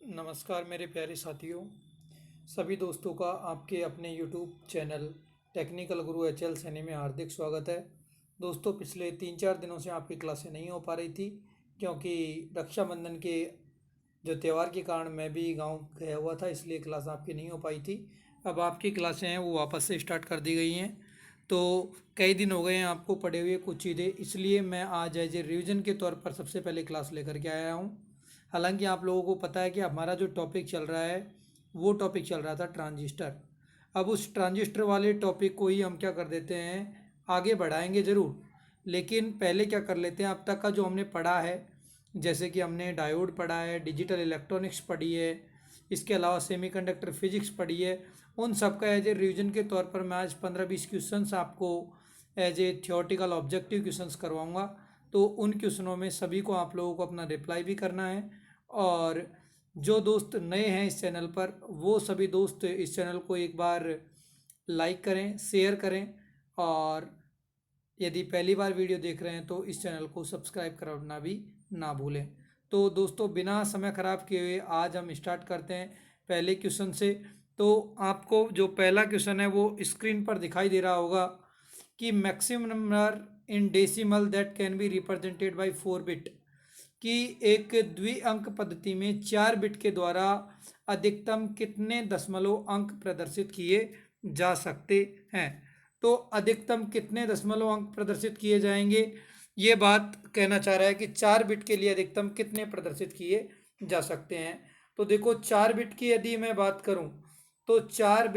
नमस्कार मेरे प्यारे साथियों। सभी दोस्तों का आपके अपने यूट्यूब चैनल टेक्निकल गुरु एच एल सैनी में हार्दिक स्वागत है। दोस्तों, पिछले 3-4 दिनों से आपकी क्लासें नहीं हो पा रही थी क्योंकि रक्षाबंधन के जो त्यौहार के कारण मैं भी गांव गया हुआ था, इसलिए क्लास आपकी नहीं हो पाई थी। अब आपकी क्लासें हैं वो वापस से स्टार्ट कर दी गई हैं। तो कई दिन हो गए हैं आपको पढ़े हुए कुछ चीज़ें, इसलिए मैं आज एज ए रिविज़न के तौर पर सबसे पहले क्लास लेकर के आया हूँ। हालांकि आप लोगों को पता है कि हमारा जो टॉपिक चल रहा है वो टॉपिक चल रहा था ट्रांजिस्टर। अब उस ट्रांजिस्टर वाले टॉपिक को ही हम क्या कर देते हैं, आगे बढ़ाएंगे ज़रूर, लेकिन पहले क्या कर लेते हैं, अब तक का जो हमने पढ़ा है, जैसे कि हमने डायोड पढ़ा है, डिजिटल इलेक्ट्रॉनिक्स पढ़ी है, इसके अलावा सेमीकंडक्टर फिजिक्स पढ़ी है, उन सब का एज ए रिविजन के तौर पर मैं आज 15-20 क्वेश्चंस आपको as a theoretical objective questions करवाऊंगा। तो उन क्वेश्चनों में सभी को आप लोगों को अपना रिप्लाई भी करना है। और जो दोस्त नए हैं इस चैनल पर, वो सभी दोस्त इस चैनल को एक बार लाइक करें, शेयर करें, और यदि पहली बार वीडियो देख रहे हैं तो इस चैनल को सब्सक्राइब करना भी ना भूलें। तो दोस्तों, बिना समय ख़राब किए हुए आज हम स्टार्ट करते हैं पहले क्वेश्चन से। तो आपको जो पहला क्वेश्चन है वो स्क्रीन पर दिखाई दे रहा होगा कि maximum number in decimal that can be represented by 4 bit, कि एक द्विअंक पद्धति में 4 बिट के द्वारा अधिकतम कितने दशमलव अंक प्रदर्शित किए जा सकते हैं। तो अधिकतम कितने दशमलव अंक प्रदर्शित किए जाएंगे, ये बात कहना चाह रहा है कि 4 बिट के लिए अधिकतम कितने प्रदर्शित किए जा सकते हैं। तो देखो, 4 बिट की यदि मैं बात करूं तो 4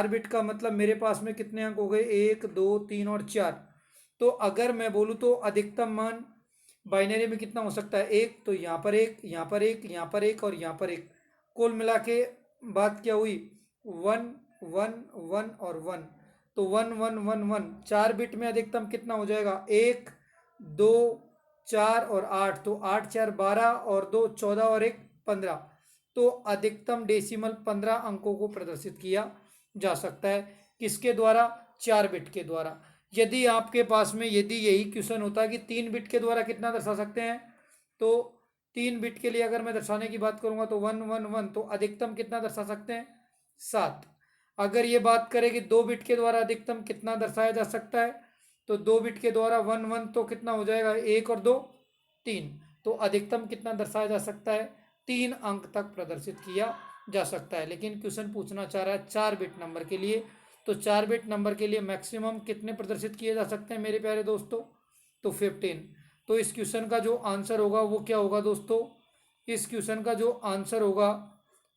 बिट का मतलब मेरे पास में कितने अंक हो गए, 1, 2, 3 और 4। तो अगर मैं बोलूँ तो अधिकतम मान बाइनरी में कितना हो सकता है, एक, तो यहाँ पर एक, यहाँ पर एक, यहाँ पर एक और यहाँ पर एक, कुल मिला के बात क्या हुई, 1, 1, 1 और 1। तो 1, 1, 1, 1, 4 बिट में अधिकतम कितना हो जाएगा, 1, 2, 4 और 8। तो 8, 4, 12 और 2, 14 और 1, 15। तो अधिकतम डेसिमल 15 अंकों को प्रदर्शित किया जा सकता है, किसके द्वारा, 4 बिट के द्वारा। यदि आपके पास में यदि यही क्वेश्चन होता कि 3 बिट के द्वारा कितना दर्शा सकते हैं, तो 3 बिट के लिए अगर मैं दर्शाने की बात करूंगा तो 1, 1, 1, तो अधिकतम कितना दर्शा सकते हैं, 7। अगर ये बात करें कि 2 बिट के द्वारा अधिकतम कितना दर्शाया जा सकता है, तो 2 बिट के द्वारा 1, 1 तो कितना हो जाएगा, 1 और 2, 3। तो अधिकतम कितना दर्शाया जा सकता है, 3 अंक तक प्रदर्शित किया जा सकता है। लेकिन क्वेश्चन पूछना चाह रहा है 4 बिट नंबर के लिए, तो 4 बिट नंबर के लिए मैक्सिमम कितने प्रदर्शित किए जा सकते हैं मेरे प्यारे दोस्तों, तो 15। तो इस क्वेश्चन का जो आंसर होगा वो क्या होगा दोस्तों, इस क्वेश्चन का जो आंसर होगा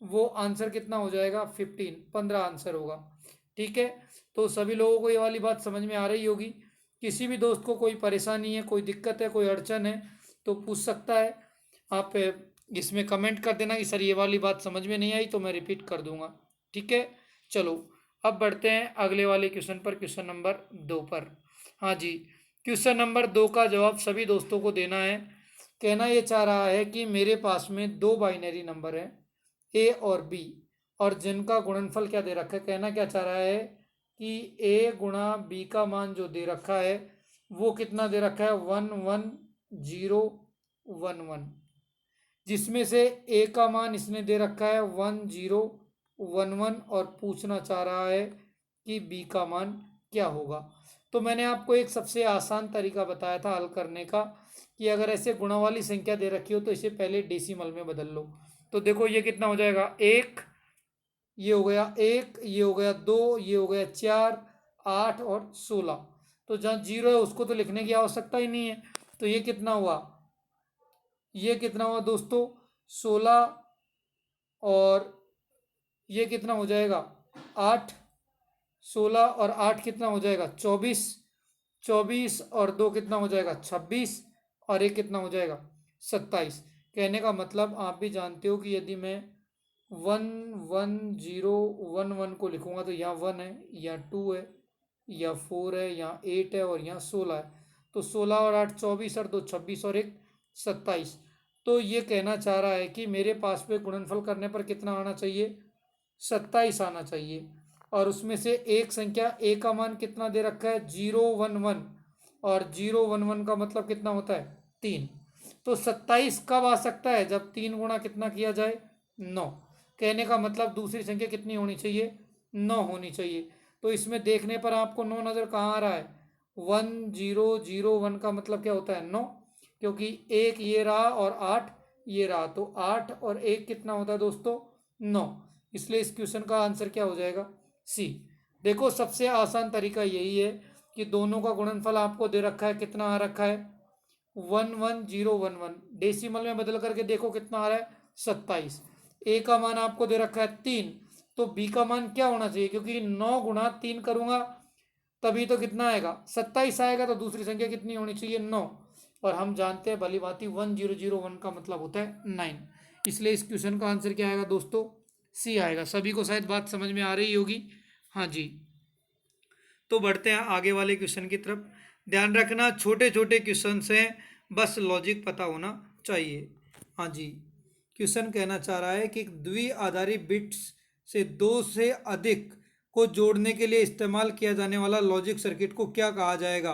वो आंसर कितना हो जाएगा, 15 आंसर होगा। ठीक है, तो सभी लोगों को ये वाली बात समझ में आ रही होगी। किसी भी दोस्त को कोई परेशानी है, कोई दिक्कत है, कोई अड़चन है तो पूछ सकता है। आप इसमें कमेंट कर देना कि सर ये वाली बात समझ में नहीं आई, तो मैं रिपीट कर दूंगा। ठीक है, चलो अब बढ़ते हैं अगले वाले क्वेश्चन पर, क्वेश्चन नंबर 2 पर। हाँ जी, क्वेश्चन नंबर 2 का जवाब सभी दोस्तों को देना है। कहना ये चाह रहा है कि मेरे पास में 2 बाइनरी नंबर हैं, ए और बी, और जिनका गुणनफल क्या दे रखा है। कहना क्या चाह रहा है कि ए गुणा बी का मान जो दे रखा है वो कितना दे रखा है, 1, 1, 0, 1, 1, जिसमें से ए का मान इसने दे रखा है 1, 0, 1, 1, और पूछना चाह रहा है कि बी का मान क्या होगा। तो मैंने आपको एक सबसे आसान तरीका बताया था हल करने का, कि अगर ऐसे गुणा वाली संख्या दे रखी हो तो इसे पहले डेसिमल में बदल लो। तो देखो ये कितना हो जाएगा, 1, ये हो गया 1, ये हो गया 2, ये हो गया 4, 8 और 16। तो जहाँ 0 है उसको तो लिखने की आवश्यकता ही नहीं है। तो ये कितना हुआ, ये कितना हुआ दोस्तों, 16, और ये कितना हो जाएगा, 8, 16 और 8 कितना हो जाएगा, 24, 24 और 2 कितना हो जाएगा, 26, और एक कितना हो जाएगा, 27। कहने का मतलब आप भी जानते हो कि यदि मैं 1, 1, 0, 1, 1 को लिखूंगा तो यहाँ 1 है, यहाँ 2 है, यहाँ 4 है, यहाँ 8 है और यहाँ 16 है। तो 16 और 8 24, और 2 26 और 1 27। तो ये कहना चाह रहा है कि मेरे पास में गुणनफल करने पर कितना आना चाहिए, 27 आना चाहिए। और उसमें से एक संख्या ए का मान कितना दे रखा है, 0, 1, 1, और 0, 1, 1 का मतलब कितना होता है, 3। तो 27 कब आ सकता है, जब 3 गुणा कितना किया जाए, 9। कहने का मतलब दूसरी संख्या कितनी होनी चाहिए, 9 होनी चाहिए। तो इसमें देखने पर आपको 9 नज़र कहाँ आ रहा है, 1001 का मतलब क्या होता है 9, क्योंकि एक ये रहा और 8 ये रहा, तो 8 और 1 कितना होता है दोस्तों, 9। इसलिए इस क्वेश्चन का आंसर क्या हो जाएगा, सी। देखो सबसे आसान तरीका यही है कि दोनों का गुणनफल आपको दे रखा है, कितना आ रखा है 11011, डेसिमल में बदल करके देखो कितना आ रहा है 27। ए का मान आपको दे रखा है 3, तो बी का मान क्या होना चाहिए, क्योंकि 9 गुणा 3 करूंगा तभी तो कितना आएगा 27 आएगा, तो दूसरी संख्या कितनी होनी चाहिए 9। और हम जानते हैं भली भांति 1001 का मतलब होता है 9, इसलिए इस क्वेश्चन का आंसर क्या आएगा दोस्तों, सी आएगा। सभी को शायद बात समझ में आ रही होगी, हाँ जी। तो बढ़ते हैं आगे वाले क्वेश्चन की तरफ। ध्यान रखना छोटे छोटे क्वेश्चन हैं, बस लॉजिक पता होना चाहिए। हाँ जी, क्वेश्चन कहना चाह रहा है कि द्विआधारी बिट्स से दो से अधिक को जोड़ने के लिए इस्तेमाल किया जाने वाला लॉजिक सर्किट को क्या कहा जाएगा।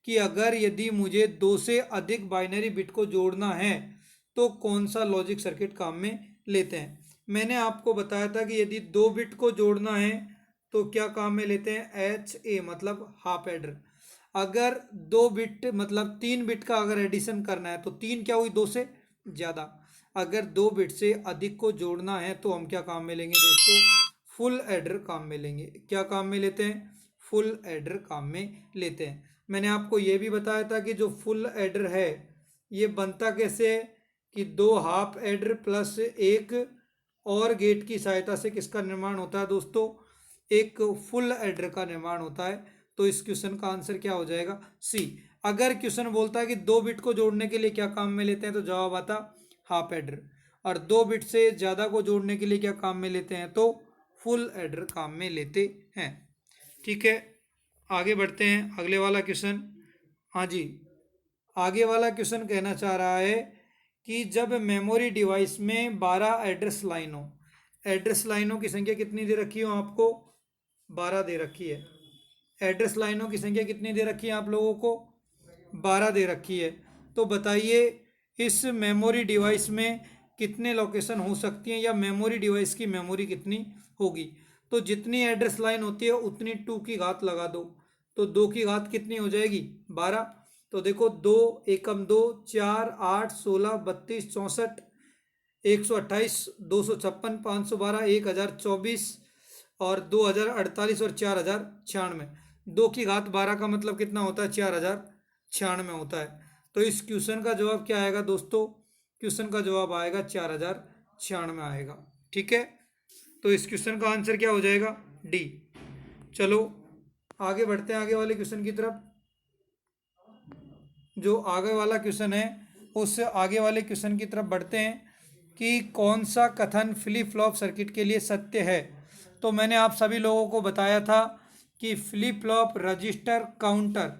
कि अगर यदि मुझे दो से अधिक बाइनरी बिट को जोड़ना है तो कौन सा लॉजिक सर्किट काम में लेते हैं। मैंने आपको बताया था कि यदि 2 बिट को जोड़ना है तो क्या काम में लेते हैं, एच ए मतलब हाफ एडर। अगर 2 बिट मतलब 3 बिट का अगर एडिशन करना है तो 3 क्या हुई 2 से ज़्यादा। अगर 2 बिट से अधिक को जोड़ना है तो हम क्या काम में लेंगे दोस्तों, फुल एडर काम में लेंगे। क्या काम में लेते हैं, फुल एडर काम में लेते हैं। मैंने आपको ये भी बताया था कि जो फुल एडर है ये बनता कैसे है कि 2 हाफ एडर प्लस एक और गेट की सहायता से किसका निर्माण होता है दोस्तों, एक फुल एडर का निर्माण होता है। तो इस क्वेश्चन का आंसर क्या हो जाएगा, सी। अगर क्वेश्चन बोलता है कि 2 बिट को जोड़ने के लिए क्या काम में लेते हैं तो जवाब आता हाफ एडर, और 2 बिट से ज़्यादा को जोड़ने के लिए क्या काम में लेते हैं तो फुल एडर काम में लेते हैं। ठीक है, आगे बढ़ते हैं अगले वाला क्वेश्चन। हाँ जी, आगे वाला क्वेश्चन कहना चाह रहा है कि जब मेमोरी डिवाइस में 12 एड्रेस लाइन हो, एड्रेस लाइनों की संख्या कितनी दे रखी हो आपको, 12 दे रखी है। एड्रेस लाइनों की संख्या कितनी दे रखी है आप लोगों को, 12 दे रखी है। तो बताइए इस मेमोरी डिवाइस में कितने लोकेशन हो सकती हैं, या मेमोरी डिवाइस की मेमोरी कितनी होगी। तो जितनी एड्रेस लाइन होती है उतनी 2 की घात लगा दो, तो 2 की घात कितनी हो जाएगी 12। तो देखो 2 एकम 2 4 8 16 32 64 128 256 512 1024 और 2048 और 4096। 2 की घात 12 का मतलब कितना होता है 4096 होता है। तो इस क्वेश्चन का जवाब क्या आएगा दोस्तों, क्वेश्चन का जवाब आएगा 4096 आएगा। ठीक है, तो इस क्वेश्चन का आंसर क्या हो जाएगा, डी। चलो आगे बढ़ते हैं आगे वाले क्वेश्चन की तरफ। जो आगे वाला क्वेश्चन है उस आगे वाले क्वेश्चन की तरफ बढ़ते हैं कि कौन सा कथन फ्लिप फ्लॉप सर्किट के लिए सत्य है। तो मैंने आप सभी लोगों को बताया था कि फ्लिप फ्लॉप, रजिस्टर, काउंटर,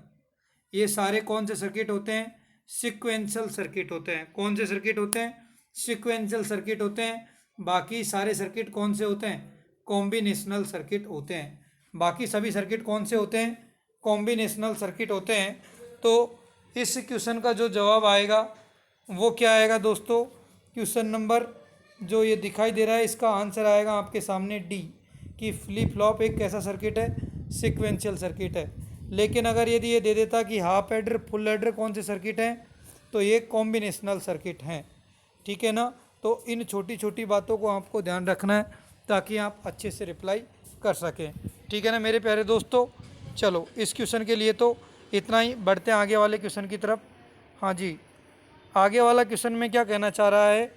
ये सारे कौन से सर्किट होते हैं, सीक्वेंशियल सर्किट होते हैं। कौन से सर्किट होते हैं, सीक्वेंशियल सर्किट होते हैं। बाकी सारे सर्किट कौन से होते हैं, कॉम्बिनेशनल सर्किट होते हैं। बाकी सभी सर्किट कौन से होते हैं, कॉम्बिनेशनल सर्किट होते हैं। तो इस क्वेश्चन का जो जवाब आएगा वो क्या आएगा दोस्तों, क्वेश्चन नंबर जो ये दिखाई दे रहा है इसका आंसर आएगा आपके सामने डी, कि फ्लिप फ्लॉप एक कैसा सर्किट है, सीक्वेंशियल सर्किट है। लेकिन अगर यदि ये दे देता कि हाफ एडर फुल एडर कौन से सर्किट हैं, तो ये कॉम्बिनेशनल सर्किट हैं। ठीक है ना, तो इन छोटी छोटी बातों को आपको ध्यान रखना है ताकि आप अच्छे से रिप्लाई कर सकें। ठीक है ना मेरे प्यारे दोस्तों, चलो इस क्वेश्चन के लिए तो इतना ही, बढ़ते हैं आगे वाले क्वेश्चन की तरफ। हाँ जी, आगे वाला क्वेश्चन में क्या कहना चाह रहा है,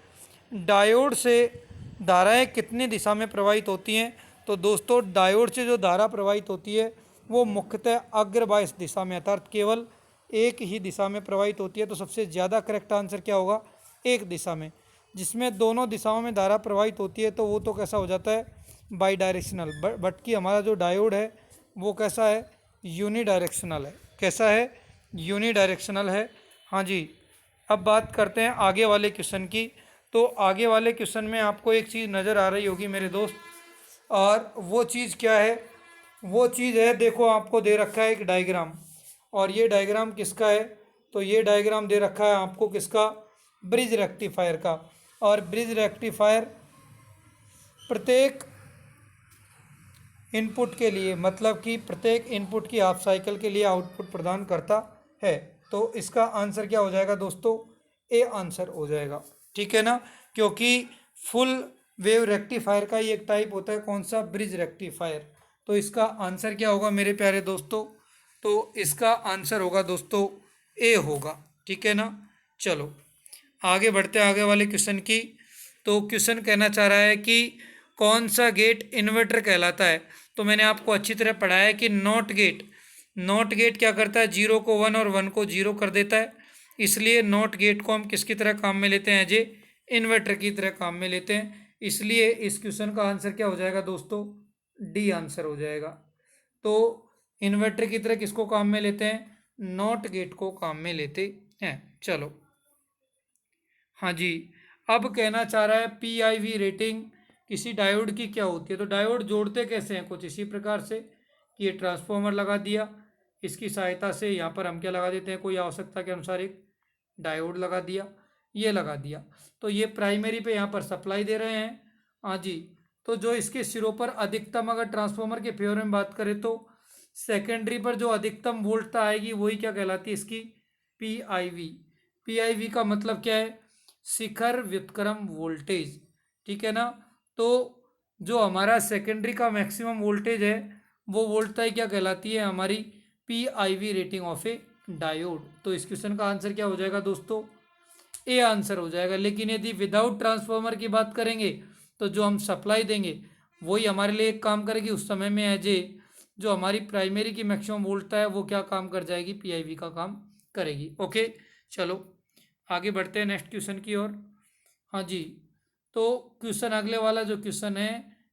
डायोड से धाराएं कितनी दिशा में प्रवाहित होती हैं। तो दोस्तों डायोड से जो धारा प्रवाहित होती है वो मुख्यतः अग्रबाह्य दिशा में, अर्थात केवल एक ही दिशा में प्रवाहित होती है। तो सबसे ज़्यादा करेक्ट आंसर क्या होगा, एक दिशा में। जिसमें दोनों दिशाओं में धारा प्रवाहित होती है तो वो तो कैसा हो जाता है, बाई डायरेक्शनल। बट कि हमारा जो डायोड है वो कैसा है, यूनी डायरेक्शनल है। कैसा है, यूनी डायरेक्शनल है। हाँ जी, अब बात करते हैं आगे वाले क्वेश्चन की। तो आगे वाले क्वेश्चन में आपको एक चीज़ नज़र आ रही होगी मेरे दोस्त, और वो चीज़ क्या है, वो चीज़ है, देखो आपको दे रखा है एक डायग्राम, और ये डायग्राम किसका है, तो ये डायग्राम दे रखा है आपको किसका, ब्रिज रेक्टिफायर का। और ब्रिज रेक्टिफायर प्रत्येक इनपुट के लिए, मतलब कि प्रत्येक इनपुट की हाफ साइकिल के लिए आउटपुट प्रदान करता है। तो इसका आंसर क्या हो जाएगा दोस्तों? ए आंसर हो जाएगा, ठीक है ना। क्योंकि फुल वेव रेक्टिफायर का ही एक टाइप होता है, कौन सा? Bridge rectifier. तो इसका आंसर क्या होगा मेरे प्यारे दोस्तों? तो इसका आंसर होगा दोस्तों ए होगा, ठीक है ना। चलो आगे बढ़ते हैं आगे वाले क्वेश्चन की। तो क्वेश्चन कहना चाह रहा है कि कौन सा गेट इन्वर्टर कहलाता है। तो मैंने आपको अच्छी तरह पढ़ाया है कि नॉट गेट क्या करता है? जीरो को वन और वन को जीरो कर देता है। इसलिए नॉट गेट को हम किसकी तरह काम में लेते हैं? एज ए इन्वर्टर की तरह काम में लेते हैं। इसलिए इस क्वेश्चन का आंसर क्या हो जाएगा दोस्तों? डी आंसर हो जाएगा। तो इन्वर्टर की तरह किसको काम में लेते हैं? नॉट गेट को काम में लेते हैं। चलो हाँ जी, अब कहना चाह रहा है PIV रेटिंग किसी डायोड की क्या होती है। तो डायोड जोड़ते कैसे हैं? कुछ इसी प्रकार से कि ये ट्रांसफॉर्मर लगा दिया, इसकी सहायता से यहाँ पर हम क्या लगा देते हैं? कोई आवश्यकता के अनुसार एक डायोड लगा दिया, ये लगा दिया। तो ये प्राइमरी पे यहाँ पर सप्लाई दे रहे हैं, हाँ जी। तो जो इसके सिरों पर अधिकतम, अगर ट्रांसफॉर्मर के फेवर में बात करें तो सेकेंडरी पर जो अधिकतम वोल्टता आएगी वही क्या कहलाती है? इसकी PIV। PIV का मतलब क्या है? शिखर व्युत्क्रम वोल्टेज, ठीक है ना। तो जो हमारा सेकेंडरी का मैक्सिमम वोल्टेज है वो वोल्टता क्या कहलाती है? हमारी PIV rating of A diode. तो इस क्वेश्चन का आंसर क्या हो जाएगा दोस्तों? ए आंसर हो जाएगा। लेकिन यदि विदाउट ट्रांसफॉर्मर की बात करेंगे तो जो हम सप्लाई देंगे वही हमारे लिए एक काम करेगी। उस समय में एज ए जो हमारी प्राइमरी की मैक्सिमम वोल्टता है वो क्या काम कर जाएगी? PIV का काम करेगी। ओके चलो आगे बढ़ते हैं नेक्स्ट क्वेश्चन की ओर। हाँ जी, तो क्वेश्चन अगले वाला जो क्वेश्चन है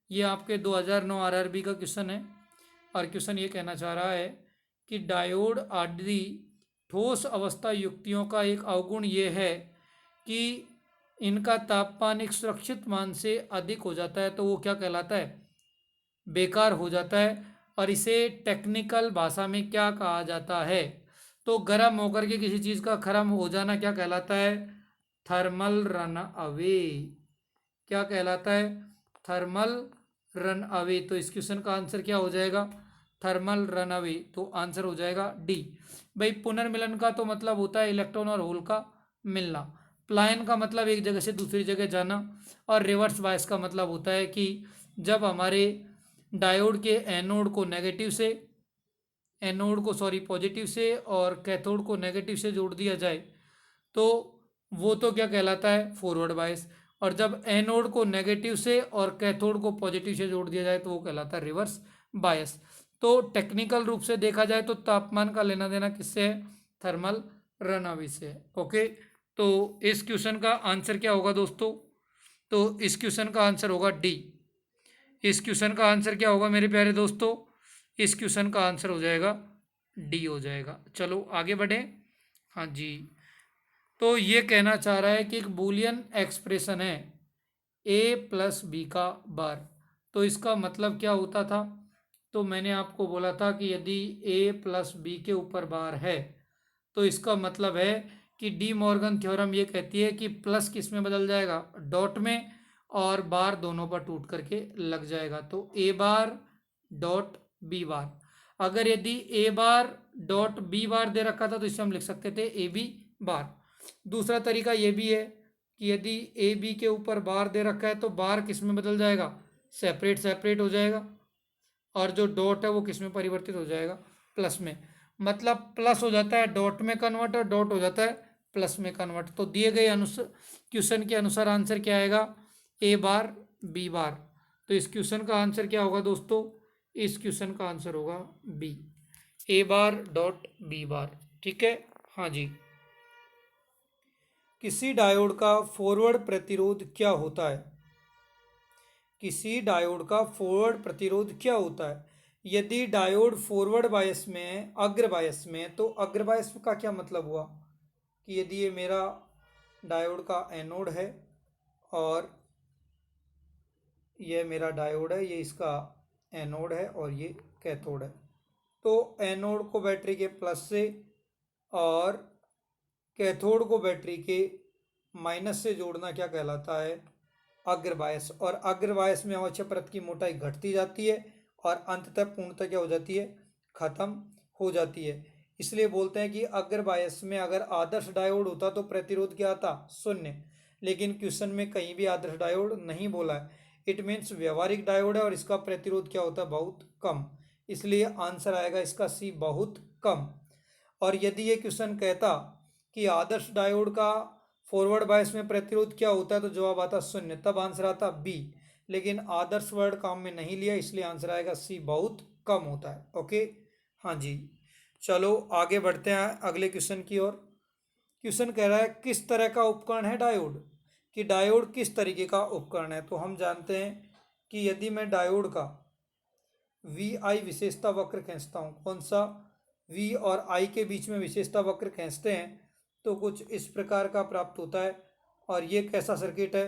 ये आपके 2009 RRB का क्वेश्चन है। और क्वेश्चन ये कहना चाह रहा है कि डायोड आदि ठोस अवस्था युक्तियों का एक अवगुण ये है कि इनका तापमान एक सुरक्षित मान से अधिक हो जाता है, तो वो क्या कहलाता है? बेकार हो जाता है। और इसे टेक्निकल भाषा में क्या कहा जाता है? तो गर्म होकर के किसी चीज़ का गर्म हो जाना क्या कहलाता है? Thermal run away. क्या कहलाता है? Thermal run away. तो इस क्वेश्चन का आंसर क्या हो जाएगा? Thermal run away. तो आंसर हो जाएगा डी। भाई पुनर्मिलन का तो मतलब होता है इलेक्ट्रॉन और होल का मिलना। प्लायन का मतलब एक जगह से दूसरी जगह जाना। और रिवर्स बायस का मतलब होता है कि जब हमारे डायोड के पॉजिटिव से और कैथोड को नेगेटिव से जोड़ दिया जाए तो वो तो क्या कहलाता है? Forward bias. और जब एनोड को नेगेटिव से और कैथोड को पॉजिटिव से जोड़ दिया जाए तो वो कहलाता है रिवर्स बायस। तो टेक्निकल रूप से देखा जाए तो तापमान का लेना देना किससे है? थर्मल रनअवे से है। ओके, तो इस क्वेश्चन का आंसर क्या होगा दोस्तों? तो इस क्वेश्चन का आंसर होगा डी। इस क्वेश्चन का आंसर क्या होगा मेरे प्यारे दोस्तों? इस क्वेश्चन का आंसर हो जाएगा डी हो जाएगा। चलो आगे बढ़े। हाँ जी, तो ये कहना चाह रहा है कि एक बूलियन एक्सप्रेशन है A+B का बार। तो इसका मतलब क्या होता था? तो मैंने आपको बोला था कि यदि A+B के ऊपर बार है तो इसका मतलब है कि डी मॉर्गन थ्योरम ये कहती है कि प्लस किस में बदल जाएगा? डॉट में, और बार दोनों पर टूट करके लग जाएगा। तो A बार डॉट B बार। अगर यदि A बार डॉट B बार दे रखा था तो इसे हम लिख सकते थे AB बार। दूसरा तरीका ये भी है कि यदि AB के ऊपर बार दे रखा है तो बार किस में बदल जाएगा? सेपरेट सेपरेट हो जाएगा। और जो डॉट है वो किस में परिवर्तित हो जाएगा? प्लस में। मतलब प्लस हो जाता है डॉट में कन्वर्ट और डॉट हो जाता है प्लस में कन्वर्ट। तो दिए गए क्वेश्चन के अनुसार आंसर क्या आएगा? A बार B बार। तो इस क्वेश्चन का आंसर क्या होगा दोस्तों? इस क्वेश्चन का आंसर होगा B, A bar dot B बार। ठीक है, हाँ जी। किसी डायोड का फॉरवर्ड प्रतिरोध क्या होता है? किसी डायोड का फॉरवर्ड प्रतिरोध क्या होता है? यदि डायोड फॉरवर्ड बायस में, अग्र बायस में, तो अग्र बायस का क्या मतलब हुआ कि यदि ये मेरा डायोड का एनोड है और ये मेरा डायोड है, ये इसका एनोड है और ये कैथोड है, तो एनोड को बैटरी के प्लस से और कैथोड को बैटरी के माइनस से जोड़ना क्या कहलाता है? अग्रबायस, और अग्रबायस में अवक्षय परत की मोटाई घटती जाती है और अंततः पूर्णतः क्या हो जाती है, खत्म हो जाती है। इसलिए बोलते हैं कि अग्रबायस में अगर आदर्श डायोड होता तो प्रतिरोध क्या आता, शून्य, लेकिन क्वेश्चन में कहीं भी आदर्श डायोड नहीं बोला है। इट मीन्स व्यवहारिक डायोड है और इसका प्रतिरोध क्या होता है, बहुत कम, इसलिए आंसर आएगा इसका सी, बहुत कम। और यदि ये क्वेश्चन कहता कि आदर्श डायोड का फॉरवर्ड बायस में प्रतिरोध क्या होता है तो जवाब आता शून्य, तब आंसर आता बी, लेकिन आदर्श वर्ड काम में नहीं लिया, इसलिए आंसर आएगा सी, बहुत कम होता है। ओके, हाँ जी, चलो आगे बढ़ते हैं अगले क्वेश्चन की ओर। क्वेश्चन कह रहा है किस तरह का उपकरण है डायोड, कि डायोड किस तरीके का उपकरण है। तो हम जानते हैं कि यदि मैं डायोड का वी आई विशेषता वक्र खींचता हूँ, कौन सा, वी और आई के बीच में विशेषता वक्र खींचते हैं तो कुछ इस प्रकार का प्राप्त होता है। और ये कैसा सर्किट है,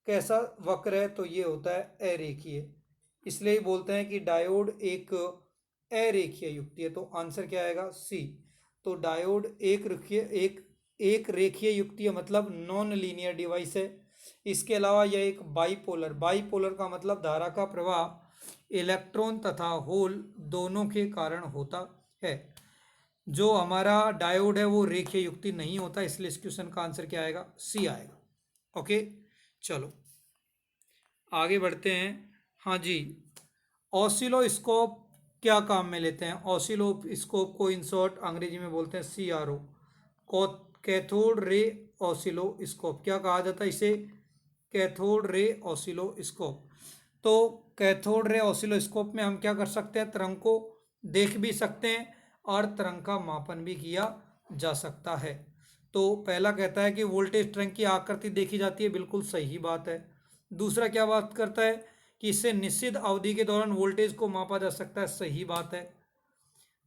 कैसा वक्र है, तो ये होता है अरेखीय, इसलिए बोलते हैं कि डायोड एक अरेखीय युक्ति है। तो आंसर क्या आएगा, सी। तो डायोड एक रेखीय युक्ति है, मतलब नॉन लीनियर डिवाइस है। इसके अलावा यह एक बाईपोलर, बाईपोलर का मतलब धारा का प्रवाह इलेक्ट्रॉन तथा होल दोनों के कारण होता है। जो हमारा डायोड है वो रेखीय युक्ति नहीं होता, इसलिए इस क्वेश्चन का आंसर क्या आएगा, सी आएगा। ओके, चलो आगे बढ़ते हैं। हाँ जी, ऑसिलोस्कोप क्या काम में लेते हैं, ऑसिलोस्कोप को इन शॉर्ट अंग्रेजी में बोलते हैं CRO, कैथोड रे ऑसिलोस्कोप, क्या कहा जाता है इसे, कैथोड रे ऑसिलोस्कोप। तो कैथोड रे ऑसिलोस्कोप में हम क्या कर सकते हैं, तरंग को देख भी सकते हैं और तरंग का मापन भी किया जा सकता है। तो पहला कहता है कि वोल्टेज तरंग की आकृति देखी जाती है, बिल्कुल सही बात है। दूसरा क्या बात करता है कि इससे निश्चित अवधि के दौरान वोल्टेज को मापा जा सकता है, सही बात है।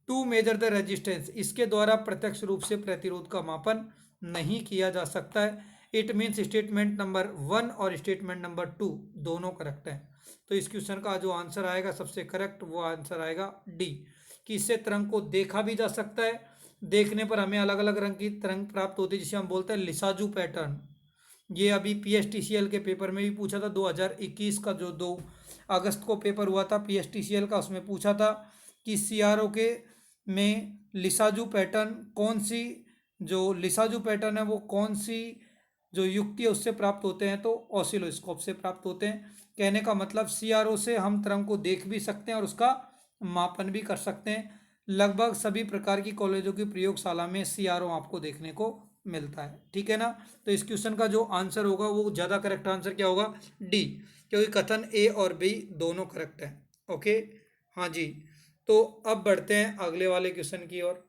टू मेजर द रेजिस्टेंस, इसके द्वारा प्रत्यक्ष रूप से प्रतिरोध का मापन नहीं किया जा सकता है। इट मीन्स स्टेटमेंट नंबर 1 और स्टेटमेंट नंबर 2 दोनों करेक्ट हैं। तो इस क्वेश्चन का जो आंसर आएगा सबसे करेक्ट वो आंसर आएगा डी, कि इससे तरंग को देखा भी जा सकता है, देखने पर हमें अलग अलग रंग की तरंग प्राप्त होती है जिसे हम बोलते हैं लिसाजू पैटर्न। ये अभी PSTCL के पेपर में भी पूछा था, 2021 का जो 2 अगस्त को पेपर हुआ था PSTCL का, उसमें पूछा था कि CRO के में लिसाजू पैटर्न कौन सी, जो लिसाजू पैटर्न है वो कौन सी जो युक्ति है उससे प्राप्त होते हैं, तो ऑसिलोस्कोप से प्राप्त होते हैं। कहने का मतलब CRO से हम तरंग को देख भी सकते हैं और उसका मापन भी कर सकते हैं। लगभग सभी प्रकार की कॉलेजों की प्रयोगशाला में CRO आपको देखने को मिलता है, ठीक है ना। तो इस क्वेश्चन का जो आंसर होगा वो ज़्यादा करेक्ट आंसर क्या होगा, डी, क्योंकि कथन ए और बी दोनों करेक्ट है। ओके, हाँ जी, तो अब बढ़ते हैं अगले वाले क्वेश्चन की ओर।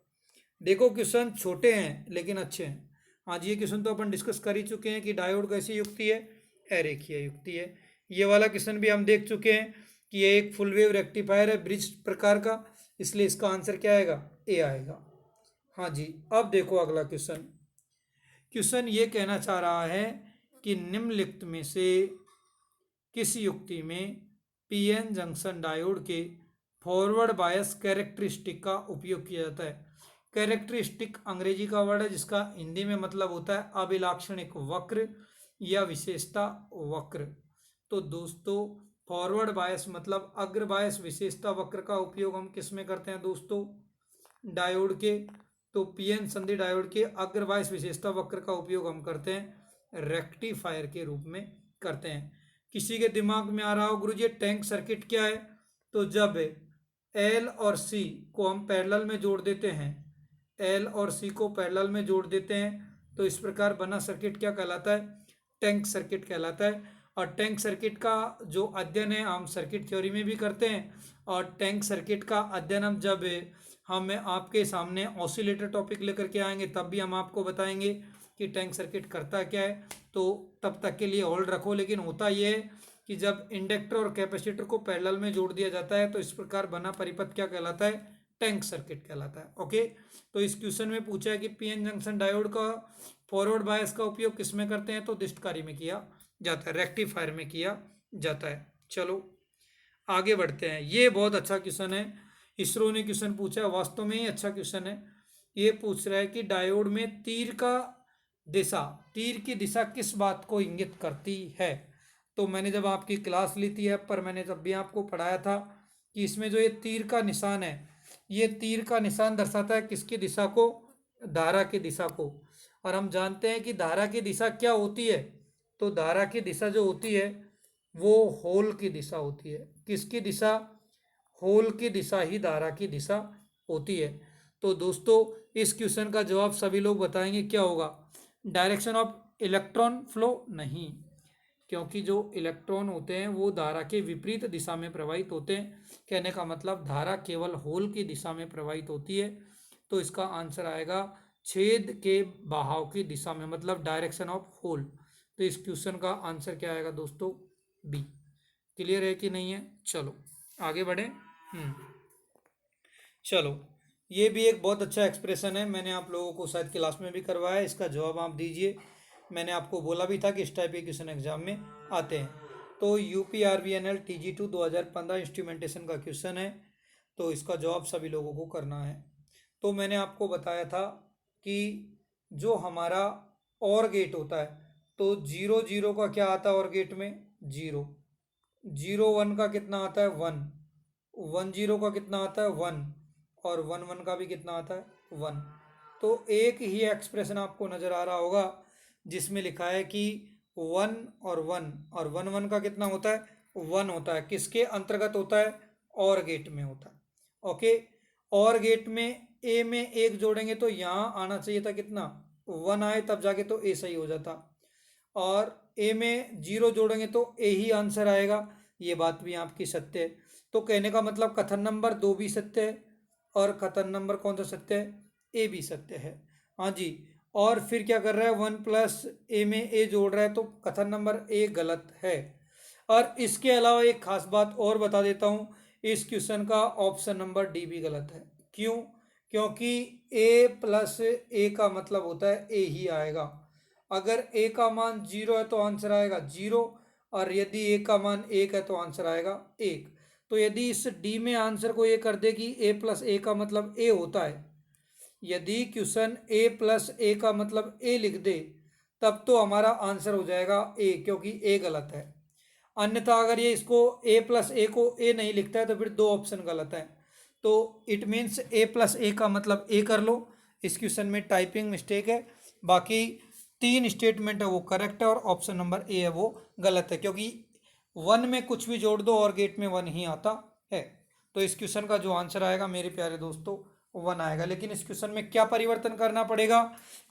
देखो क्वेश्चन छोटे हैं लेकिन अच्छे हैं। हाँ जी, ये क्वेश्चन तो अपन डिस्कस कर ही चुके हैं कि डायोड कैसी युक्ति है, अरेखीय युक्ति है। ये वाला क्वेश्चन भी हम देख चुके हैं कि ये एक फुल वेव रेक्टिफायर है ब्रिज प्रकार का, इसलिए इसका आंसर क्या आएगा, ए आएगा। हाँ जी, अब देखो अगला क्वेश्चन। क्वेश्चन ये कहना चाह रहा है कि निम्नलिखित में से किस युक्ति में पीएन जंक्शन डायोड के फॉरवर्ड बायस कैरेक्टरिस्टिक का उपयोग किया जाता है। कैरेक्टरिस्टिक अंग्रेजी का वर्ड है जिसका हिंदी में मतलब होता है अभिलाक्षणिक वक्र या विशेषता वक्र। तो दोस्तों फॉरवर्ड बायस मतलब अग्र बायस विशेषता वक्र का उपयोग हम किस में करते हैं दोस्तों, डायोड के। तो पीएन संधि डायोड के अग्र बायस विशेषता वक्र का उपयोग हम करते हैं रेक्टिफायर के रूप में करते हैं। किसी के दिमाग में आ रहा हो गुरुजी टैंक सर्किट क्या है, तो जब एल और सी को हम पैरेलल में जोड़ देते हैं, एल और सी को पैरेलल में जोड़ देते हैं तो इस प्रकार बना सर्किट क्या कहलाता है, टैंक सर्किट कहलाता है। और टैंक सर्किट का जो अध्ययन है हम सर्किट थ्योरी में भी करते हैं, और टैंक सर्किट का अध्ययन हम जब हम आपके सामने ऑसिलेटर टॉपिक लेकर के आएंगे तब भी हम आपको बताएंगे कि टैंक सर्किट करता क्या है। तो तब तक के लिए होल्ड रखो। लेकिन होता यह है कि जब इंडक्टर और कैपेसिटर को पैरेलल में जोड़ दिया जाता है तो इस प्रकार बना परिपथ क्या कहलाता है, टैंक सर्किट कहलाता है। ओके, तो इस क्वेश्चन में पूछा है कि पीएन जंक्शन डायोड का फॉरवर्ड बायस का उपयोग किस में करते हैं, तो दिष्टकारी में किया जाता है, रेक्टिफायर में किया जाता है। चलो आगे बढ़ते हैं। ये बहुत अच्छा क्वेश्चन है, इसरो ने क्वेश्चन पूछा है, वास्तव में ही अच्छा क्वेश्चन है। ये पूछ रहा है कि डायोड में तीर की दिशा किस बात को इंगित करती है। तो मैंने जब आपकी क्लास ली थी ऐप पर, मैंने तब भी आपको पढ़ाया था कि इसमें जो ये तीर का निशान है, ये तीर का निशान दर्शाता है किसकी दिशा को? धारा की दिशा को। और हम जानते हैं कि धारा की दिशा क्या होती है? तो धारा की दिशा जो होती है वो होल की दिशा होती है। किसकी दिशा? होल की दिशा ही धारा की दिशा होती है। तो दोस्तों इस क्वेश्चन का जवाब सभी लोग बताएंगे क्या होगा? Direction of electron flow? नहीं, क्योंकि जो इलेक्ट्रॉन होते हैं वो धारा के विपरीत दिशा में प्रवाहित होते हैं। कहने का मतलब धारा केवल होल की दिशा में प्रवाहित होती है। तो इसका आंसर आएगा छेद के बहाव की दिशा में, मतलब डायरेक्शन ऑफ होल। तो इस क्वेश्चन का आंसर क्या आएगा दोस्तों? बी। क्लियर है कि नहीं है? चलो आगे बढ़े। चलो, ये भी एक बहुत अच्छा एक्सप्रेशन है, मैंने आप लोगों को शायद क्लास में भी करवाया, इसका जवाब आप दीजिए। मैंने आपको बोला भी था कि इस टाइप के क्वेश्चन एग्जाम में आते हैं। तो UPRVNL TG2 2015 इंस्ट्रूमेंटेशन का क्वेश्चन है, तो इसका जवाब सभी लोगों को करना है। तो मैंने आपको बताया था कि जो हमारा और गेट होता है, तो 0 0 का क्या आता है और गेट में? 0। 0 1 का कितना आता है? 1। 1 0 का कितना आता है? 1। और 1 1 का भी कितना आता है? 1। तो एक ही एक्सप्रेशन आपको नजर आ रहा होगा जिसमें लिखा है कि 1 और 1, और 1 1 का कितना होता है? 1 होता है। किसके अंतर्गत होता है? और गेट में होता है। ओके, और गेट में ए में एक जोड़ेंगे तो यहाँ आना चाहिए था कितना? 1 आए तब जाके तो ए सही हो जाता। और ए में 0 जोड़ेंगे तो ए ही आंसर आएगा। ये बात भी आपकी सत्य है। तो कहने का मतलब कथन नंबर 2 भी सत्य है, और कथन नंबर कौन सा सत्य है? ए भी सत्य है। हाँ जी। और फिर क्या कर रहा है? 1 प्लस ए में ए जोड़ रहा है, तो कथन नंबर ए गलत है। और इसके अलावा एक खास बात और बता देता हूँ, इस क्वेश्चन का ऑप्शन नंबर डी भी गलत है। क्यों? क्योंकि ए प्लस ए का मतलब होता है ए ही आएगा। अगर ए का मान 0 है तो आंसर आएगा 0, और यदि ए का मान 1 है तो आंसर आएगा 1। तो यदि इस डी में आंसर को ये कर दे कि ए प्लस ए का मतलब ए होता है, यदि क्वेश्चन ए प्लस ए का मतलब ए लिख दे, तब तो हमारा आंसर हो जाएगा ए, क्योंकि ए गलत है। अन्यथा अगर ये इसको ए प्लस ए को ए नहीं लिखता है तो फिर दो ऑप्शन गलत है। तो इट मीन्स ए प्लस ए का मतलब ए कर लो। इस क्वेश्चन में टाइपिंग मिस्टेक है, बाकी 3 स्टेटमेंट है वो करेक्ट है, और ऑप्शन नंबर ए है वो गलत है, क्योंकि 1 में कुछ भी जोड़ दो और गेट में 1 ही आता है। तो इस क्वेश्चन का जो आंसर आएगा मेरे प्यारे दोस्तों 1 आएगा। लेकिन इस क्वेश्चन में क्या परिवर्तन करना पड़ेगा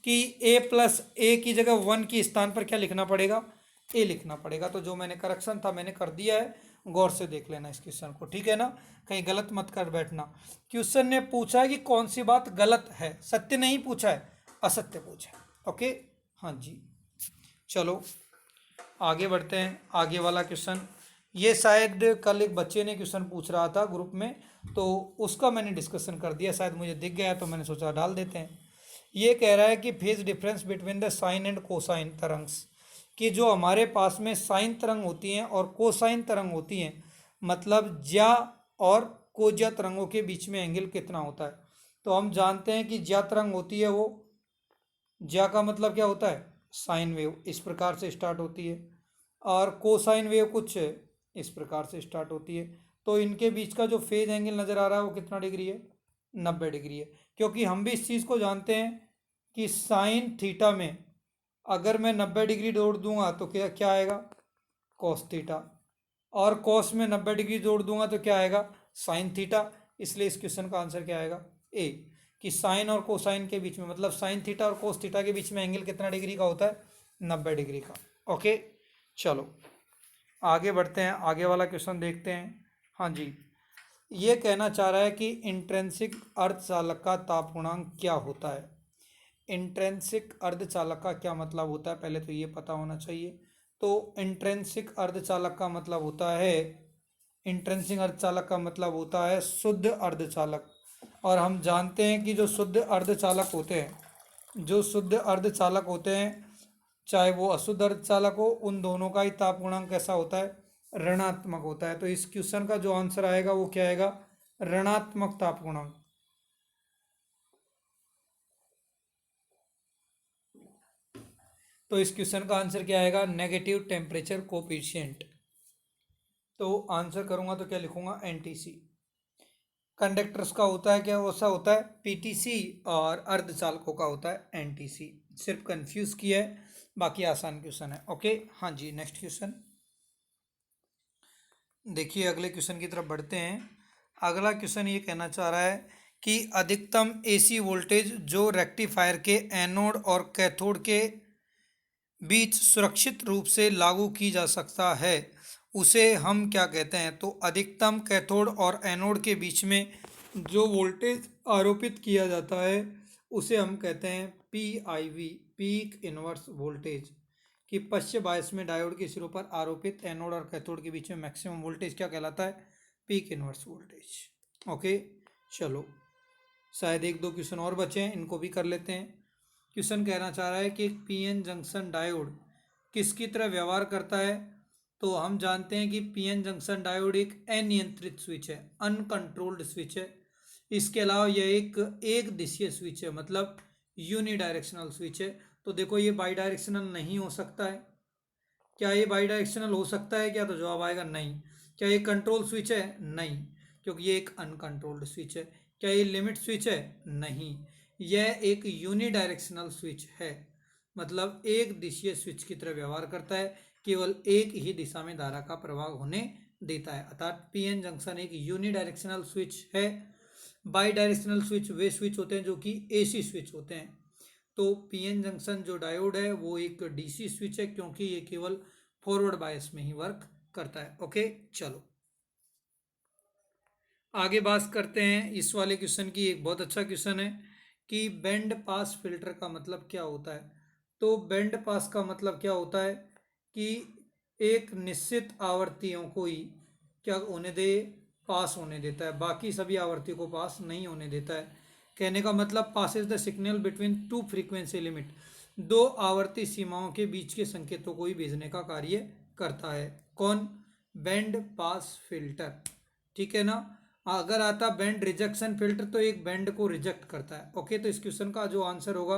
कि ए प्लस ए की जगह 1 की स्थान पर क्या लिखना पड़ेगा? ए लिखना पड़ेगा। तो जो मैंने करेक्शन था मैंने कर दिया है, गौर से देख लेना इस क्वेश्चन को, ठीक है ना? कहीं गलत मत कर बैठना। क्वेश्चन ने पूछा है कि कौन सी बात गलत है, सत्य नहीं पूछा है, असत्य पूछा है। ओके, हाँ जी। चलो आगे बढ़ते हैं। आगे वाला क्वेश्चन, ये शायद कल एक बच्चे ने क्वेश्चन पूछ रहा था ग्रुप में, तो उसका मैंने डिस्कशन कर दिया, शायद मुझे दिख गया तो मैंने सोचा डाल देते हैं। ये कह रहा है कि phase difference between the sine and cosine तरंग्स, कि जो हमारे पास में साइन तरंग होती हैं और कोसाइन तरंग होती हैं, मतलब ज्या और कोज्या तरंगों के बीच में एंगल कितना होता है? तो हम जानते हैं कि ज्या तरंग होती है वो, ज्या का मतलब क्या होता है? साइन वेव, इस प्रकार से स्टार्ट होती है, और कोसाइन वेव कुछ इस प्रकार से स्टार्ट होती है। तो इनके बीच का जो फेज एंगल नज़र आ रहा है वो कितना डिग्री है? 90 डिग्री है। क्योंकि हम भी इस चीज़ को जानते हैं कि साइन थीटा में अगर मैं 90 डिग्री जोड़ दूंगा तो क्या क्या आएगा? Cos theta. और कॉस में 90 डिग्री जोड़ दूंगा तो क्या आएगा? Sine theta. इसलिए इस क्वेश्चन का आंसर क्या आएगा? ए, कि साइन और कोसाइन के बीच में, मतलब साइन थीटा और कोस थीटा के बीच में एंगल कितना डिग्री का होता है? 90 डिग्री का। ओके, चलो आगे बढ़ते हैं, आगे वाला क्वेश्चन देखते हैं। हाँ जी, ये कहना चाह रहा है कि इंट्रिंसिक अर्धचालक का ताप गुणांक क्या होता है? इंट्रिंसिक अर्धचालक का क्या मतलब होता है, पहले तो ये पता होना चाहिए। तो इंट्रिंसिक अर्धचालक का मतलब होता है, इंट्रिंसिक अर्धचालक का मतलब होता है शुद्ध अर्धचालक। और हम जानते हैं कि जो शुद्ध अर्धचालक होते हैं, जो शुद्ध अर्धचालक होते हैं, चाहे वो अशुद्ध अर्धचालक हो, उन दोनों का ही ताप गुणांक कैसा होता है? ऋणात्मक होता है। तो इस क्वेश्चन का जो आंसर आएगा वो क्या आएगा? ऋणात्मक ताप गुणांक। तो इस क्वेश्चन का आंसर क्या आएगा, नेगेटिव टेम्परेचर कोफिशिएंट। तो आंसर करूंगा तो क्या लिखूंगा, एनटीसी। कंडक्टर्स का होता है क्या, वैसा होता है पीटीसी, और अर्धचालकों का होता है एनटीसी। सिर्फ कंफ्यूज किया है, बाकी आसान क्वेश्चन है। ओके, हाँ जी, नेक्स्ट क्वेश्चन देखिए। अगले क्वेश्चन की तरफ बढ़ते हैं। अगला क्वेश्चन ये कहना चाह रहा है कि अधिकतम एसी वोल्टेज जो रेक्टिफायर के एनोड और कैथोड के बीच सुरक्षित रूप से लागू की जा सकता है उसे हम क्या कहते हैं। तो अधिकतम कैथोड और एनोड के बीच में जो वोल्टेज आरोपित किया जाता है उसे हम कहते हैं PIV, पीक इनवर्स वोल्टेज। कि पश्च बायस में डायोड के सिरों पर आरोपित एनोड और कैथोड के बीच में मैक्सिमम वोल्टेज क्या कहलाता है, पीक इनवर्स वोल्टेज। ओके, चलो शायद एक दो क्वेश्चन और बचे हैं, इनको भी कर लेते हैं। क्वेश्चन कहना चाह रहा है कि एक पीएन जंक्शन डायोड किसकी तरह व्यवहार करता है। तो हम जानते हैं कि पीएन जंक्शन डायोड एक अनियंत्रित स्विच है, अनकंट्रोल्ड स्विच है। इसके अलावा यह एक दिशीय स्विच है, मतलब यूनिडायरेक्शनल स्विच है। तो देखो ये बाई डायरेक्शनल नहीं हो सकता है। क्या ये बाई डायरेक्शनल हो सकता है क्या, तो जवाब आएगा नहीं। क्या ये कंट्रोल स्विच है, नहीं, क्योंकि ये एक अनकंट्रोल्ड स्विच है। क्या ये लिमिट स्विच है, नहीं, यह एक यूनिडायरेक्शनल स्विच है, मतलब एक दिशीय स्विच की तरह व्यवहार करता है, केवल एक ही दिशा में धारा का प्रवाह होने देता है। अर्थात पीएन जंक्शन एक यूनिडायरेक्शनल स्विच है। By directional switch way switch होते हैं जो कि एसी स्विच होते हैं। तो पीएन जंक्शन जो डायोड है वो एक डीसी स्विच है, क्योंकि ये केवल फॉरवर्ड बायस में ही वर्क करता है। ओके, चलो आगे बात करते हैं इस वाले क्वेश्चन की। एक बहुत अच्छा क्वेश्चन है कि बैंड पास फिल्टर का मतलब क्या होता है। तो बैंड पास का मतलब क्या होता है कि एक निश्चित आवृत्तियों को ही क्या होने दे, पास होने देता है, बाकी सभी आवृत्तियों को पास नहीं होने देता है। कहने का मतलब Passage the signal between two frequency limit, दो आवर्ती सीमाओं के बीच के संकेतों को ही भेजने का कार्य करता है। कौन, बैंड पास फिल्टर, ठीक है ना। अगर आता बैंड रिजेक्शन फिल्टर तो एक बैंड को रिजेक्ट करता है। ओके, तो इस क्वेश्चन का जो आंसर होगा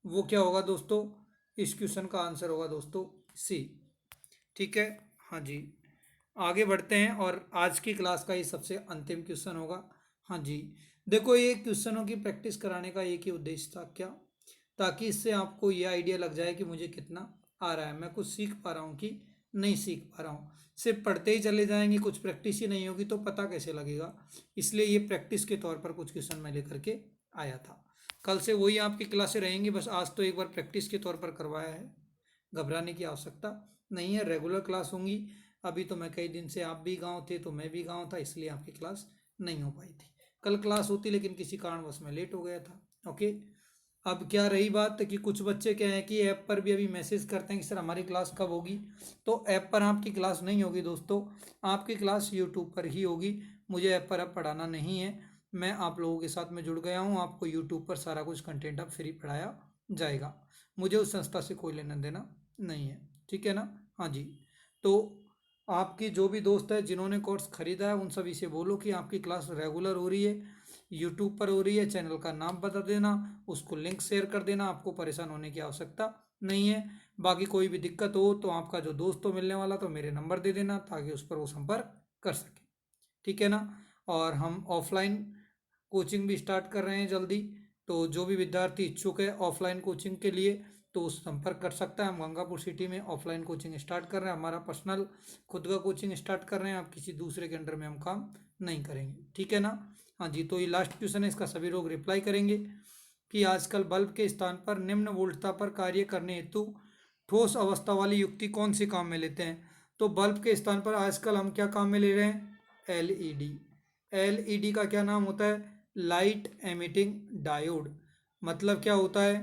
वो क्या होगा दोस्तों, इस क्वेश्चन का आंसर होगा दोस्तों सी। ठीक है, हाँ जी, आगे बढ़ते हैं और आज की क्लास का ये सबसे अंतिम क्वेश्चन होगा। हाँ जी, देखो ये क्वेश्चनों की प्रैक्टिस कराने का एक ही उद्देश्य था, क्या, ताकि इससे आपको ये आइडिया लग जाए कि मुझे कितना आ रहा है, मैं कुछ सीख पा रहा हूँ कि नहीं सीख पा रहा हूँ। सिर्फ पढ़ते ही चले जाएंगे, कुछ प्रैक्टिस ही नहीं होगी तो पता कैसे लगेगा। इसलिए ये प्रैक्टिस के तौर पर कुछ क्वेश्चन मैं लेकर के आया था। कल से वही आपकी क्लासें रहेंगी, बस आज तो एक बार प्रैक्टिस के तौर पर करवाया है, घबराने की आवश्यकता नहीं है। रेगुलर क्लास होंगी। अभी तो मैं कई दिन से, आप भी गाँव थे तो मैं भी गाँव था, इसलिए आपकी क्लास नहीं हो पाई थी। कल क्लास होती लेकिन किसी कारणवश मैं लेट हो गया था। ओके, अब क्या रही बात कि कुछ बच्चे क्या है कि ऐप पर भी अभी मैसेज करते हैं कि सर हमारी क्लास कब होगी। तो ऐप पर आपकी क्लास नहीं होगी दोस्तों, आपकी क्लास यूट्यूब पर ही होगी। मुझे ऐप पर अब पढ़ाना नहीं है, मैं आप लोगों के साथ में जुड़ गया हूँ। आपको यूट्यूब पर सारा कुछ कंटेंट अब फ्री पढ़ाया जाएगा। मुझे उस संस्था से कोई लेना देना नहीं है, ठीक है ना। हाँ जी, तो आपकी जो भी दोस्त है जिन्होंने कोर्स खरीदा है उन सभी से बोलो कि आपकी क्लास रेगुलर हो रही है, यूट्यूब पर हो रही है। चैनल का नाम बता देना, उसको लिंक शेयर कर देना, आपको परेशान होने की आवश्यकता नहीं है। बाकी कोई भी दिक्कत हो तो आपका जो दोस्त हो मिलने वाला तो मेरे नंबर दे देना, ताकि उस पर वो संपर्क कर सके, ठीक है ना। और हम ऑफलाइन कोचिंग भी स्टार्ट कर रहे हैं जल्दी। तो जो भी विद्यार्थी इच्छुक है ऑफलाइन कोचिंग के लिए तो उस संपर्क कर सकता है। हम गंगापुर सिटी में ऑफलाइन कोचिंग स्टार्ट कर रहे हैं, हमारा पर्सनल खुद का कोचिंग स्टार्ट कर रहे हैं। आप किसी दूसरे के अंडर में हम काम नहीं करेंगे, ठीक है ना। हाँ जी, तो ये लास्ट क्वेश्चन है, इसका सभी लोग रिप्लाई करेंगे कि आजकल बल्ब के स्थान पर निम्न वोल्टता पर कार्य करने हेतु ठोस अवस्था वाली युक्ति कौन सी काम में लेते हैं। तो बल्ब के स्थान पर आजकल हम क्या काम में ले रहे हैं, एलईडी। एलईडी का क्या नाम होता है, लाइट एमिटिंग डायोड। मतलब क्या होता है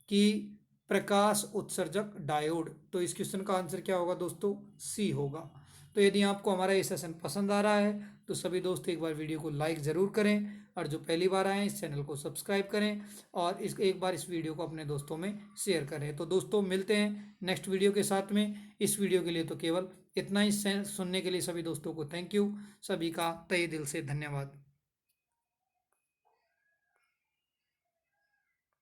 कि प्रकाश उत्सर्जक डायोड। तो इस क्वेश्चन का आंसर क्या होगा दोस्तों, सी होगा। तो यदि आपको हमारा ये सेशन पसंद आ रहा है तो सभी दोस्त एक बार वीडियो को लाइक ज़रूर करें, और जो पहली बार आए हैं इस चैनल को सब्सक्राइब करें, और एक बार इस वीडियो को अपने दोस्तों में शेयर करें। तो दोस्तों मिलते हैं नेक्स्ट वीडियो के साथ में। इस वीडियो के लिए तो केवल इतना ही। सुनने के लिए सभी दोस्तों को थैंक यू, सभी का तहे दिल से धन्यवाद।